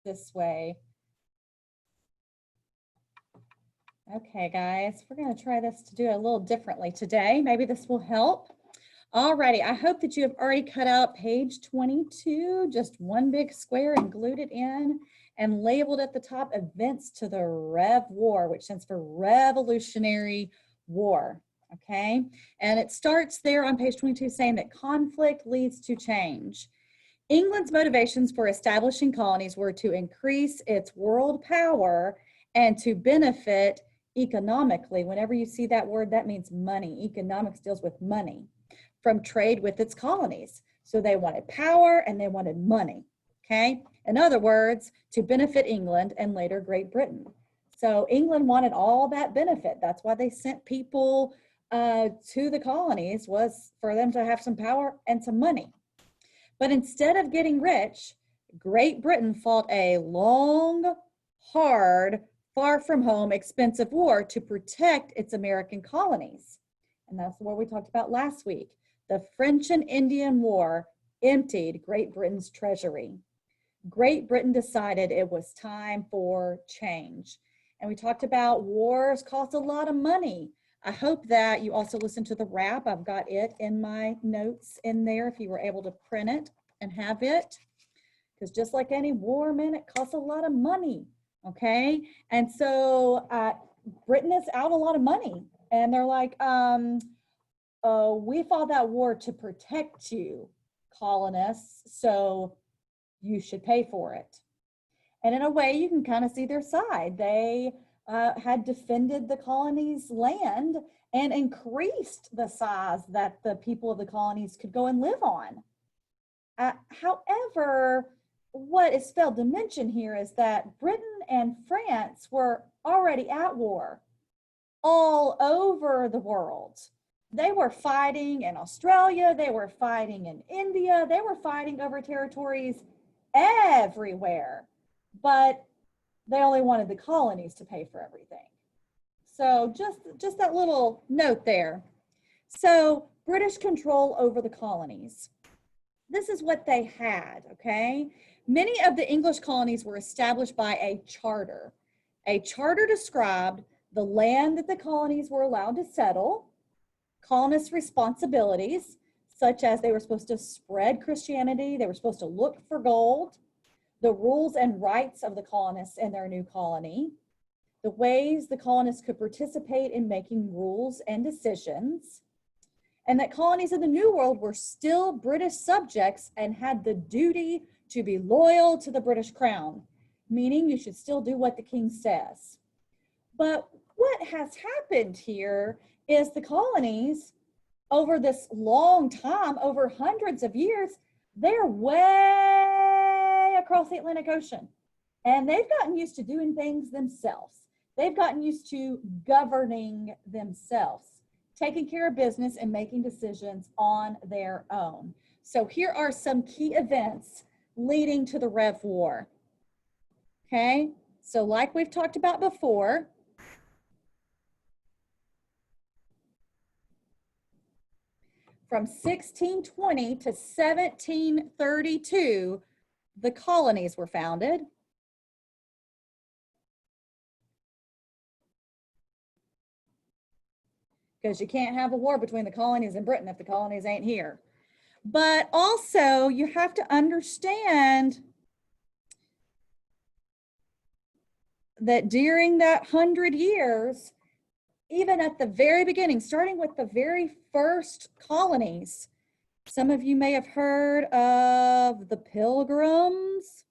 this way. Okay, guys, we're going to try this to do it a little differently today. Maybe this will help. Alrighty, I hope that you have already cut out page 22, just one big square, and glued it in and labeled at the top events to the Rev War, which stands for Revolutionary War. Okay, and it starts there on page 22 saying that conflict leads to change. England's motivations for establishing colonies were to increase its world power and to benefit economically. Whenever you see that word, that means money. Economics deals with money from trade with its colonies. So they wanted power and they wanted money, okay? In other words, to benefit England and later Great Britain. So England wanted all that benefit. That's why they sent people to the colonies, was for them to have some power and some money. But instead of getting rich, Great Britain fought a long, hard, far from home, expensive war to protect its American colonies. And that's the war we talked about last week. The French and Indian War emptied Great Britain's treasury. Great Britain decided it was time for change. And we talked about wars cost a lot of money. I hope that you also listened to the rap. I've got it in my notes in there if you were able to print it and have it. Because just like any war, man, it costs a lot of money, okay? And so Britain is out a lot of money. And they're like, we fought that war to protect you, colonists, so you should pay for it. And in a way, you can kind of see their side. They had defended the colonies' land and increased the size that the people of the colonies could go and live on. However, what is failed to mention here is that Britain and France were already at war all over the world. They were fighting in Australia, they were fighting in India, they were fighting over territories everywhere, but they only wanted the colonies to pay for everything. So just that little note there. So British control over the colonies. This is what they had, okay? Many of the English colonies were established by a charter. A charter described the land that the colonies were allowed to settle, colonists' responsibilities, such as they were supposed to spread Christianity, they were supposed to look for gold, the rules and rights of the colonists in their new colony, the ways the colonists could participate in making rules and decisions, and that colonies in the New World were still British subjects and had the duty to be loyal to the British Crown, meaning you should still do what the king says. But what has happened here is the colonies, over this long time, over hundreds of years, they're way across the Atlantic Ocean. And they've gotten used to doing things themselves. They've gotten used to governing themselves, taking care of business and making decisions on their own. So here are some key events leading to the Rev War. Okay, so like we've talked about before, from 1620 to 1732, the colonies were founded. Because you can't have a war between the colonies and Britain if the colonies ain't here. But also, you have to understand that during that 100 years, even at the very beginning, starting with the very first colonies, some of you may have heard of the Pilgrims,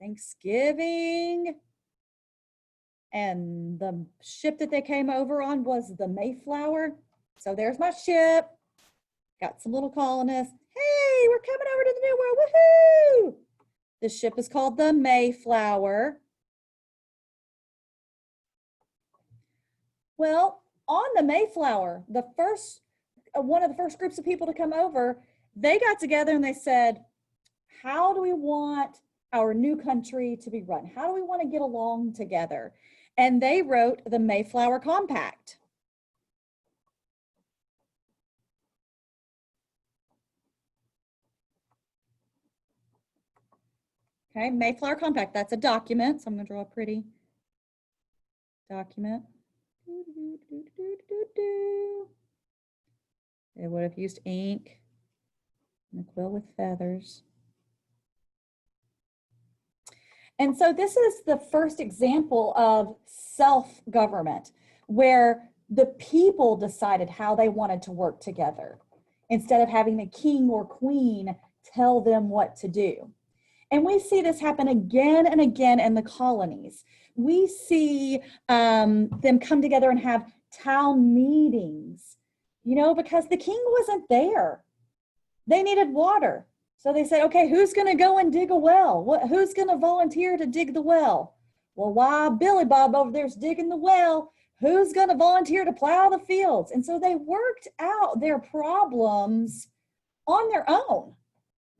Thanksgiving, and the ship that they came over on was the Mayflower. So there's my ship. Got some little colonists. Hey, we're coming over to the New World. Woohoo! The ship is called the Mayflower. Well, on the Mayflower, the first one of the first groups of people to come over, they got together and they said, how do we want our new country to be run? How do we want to get along together? And they wrote the Mayflower Compact. Okay, Mayflower Compact, that's a document. So I'm gonna draw a pretty document. They would have used ink and a quill with feathers. And so this is the first example of self-government, where the people decided how they wanted to work together instead of having the king or queen tell them what to do. And we see this happen again and again in the colonies. We see them come together and have town meetings, you know, because the king wasn't there. They needed water. So they said, okay, who's going to go and dig a well? Who's going to volunteer to dig the well? Well, why, Billy Bob over there's digging the well. Who's going to volunteer to plow the fields? And so they worked out their problems on their own.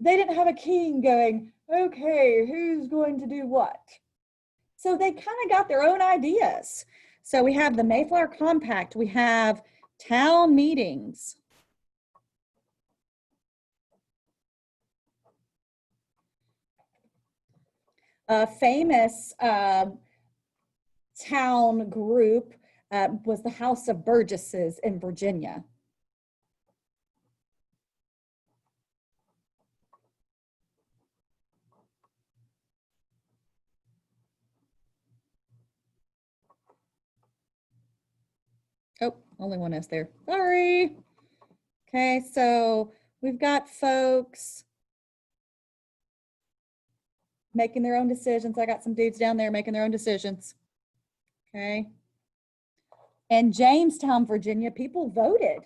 They didn't have a king going, okay, who's going to do what? So they kind of got their own ideas. So we have the Mayflower Compact. We have town meetings. A famous town group was the House of Burgesses in Virginia. Oh, only one S there. Sorry. Okay, so we've got folks making their own decisions. I got some dudes down there making their own decisions. Okay. And Jamestown, Virginia, people voted.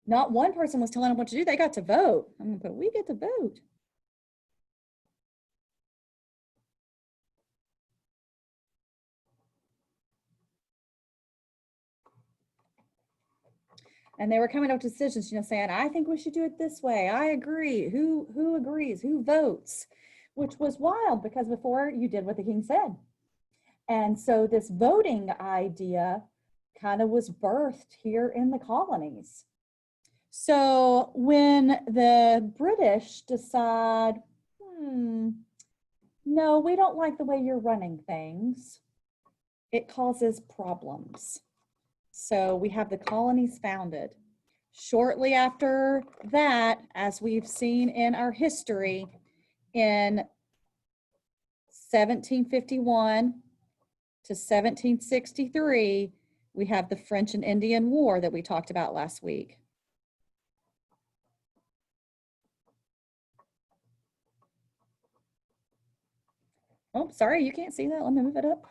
Not one person was telling them what to do. They got to vote. I'm going to put, we get to vote. And they were coming up with decisions, you know, saying, I think we should do it this way. I agree. Who agrees? Who votes? Which was wild because before you did what the king said. And so this voting idea kind of was birthed here in the colonies. So when the British decide, no, we don't like the way you're running things, it causes problems. So we have the colonies founded. Shortly after that, as we've seen in our history, in 1751 to 1763, we have the French and Indian War that we talked about last week. Oh, sorry, you can't see that. Let me move it up.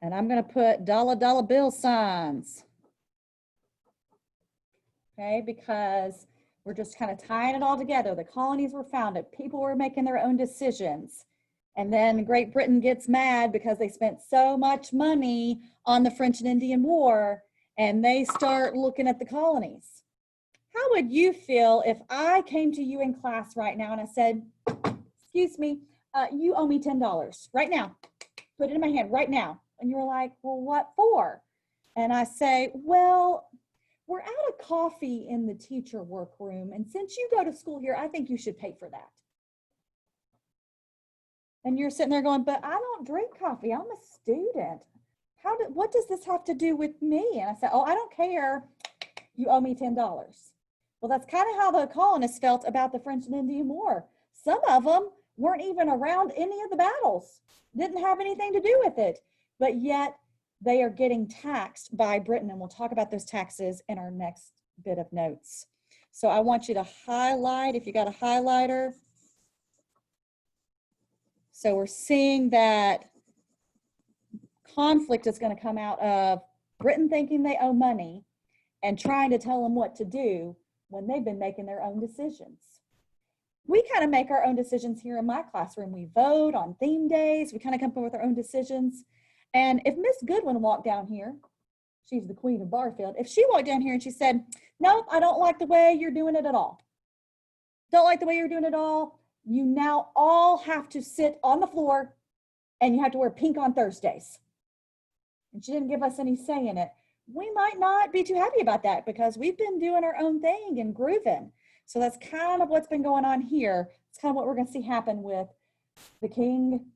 And I'm going to put dollar bill signs. Okay, because we're just kind of tying it all together. The colonies were founded. People were making their own decisions. And then Great Britain gets mad because they spent so much money on the French and Indian War, and they start looking at the colonies. How would you feel if I came to you in class right now and I said, excuse me, you owe me $10 right now. Put it in my hand right now. And you're like, well, what for? And I say, well, we're out of coffee in the teacher workroom. And since you go to school here, I think you should pay for that. And you're sitting there going, but I don't drink coffee. I'm a student. What does this have to do with me? And I said, oh, I don't care. You owe me $10. Well, that's kind of how the colonists felt about the French and Indian War. Some of them weren't even around any of the battles, didn't have anything to do with it, but yet they are getting taxed by Britain. And we'll talk about those taxes in our next bit of notes. So I want you to highlight, if you got a highlighter. So we're seeing that conflict is going to come out of Britain thinking they owe money and trying to tell them what to do when they've been making their own decisions. We kind of make our own decisions here in my classroom. We vote on theme days. We kind of come up with our own decisions. And if Miss Goodwin walked down here, she's the queen of Barfield. If she walked down here and she said, nope, I don't like the way you're doing it at all. Don't like the way you're doing it at all. You now all have to sit on the floor and you have to wear pink on Thursdays. and she didn't give us any say in it, we might not be too happy about that because we've been doing our own thing and grooving. So that's kind of what's been going on here. It's kind of what we're going to see happen with the king,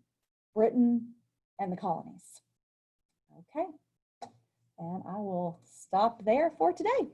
Britain, and the colonies. Okay, and I will stop there for today.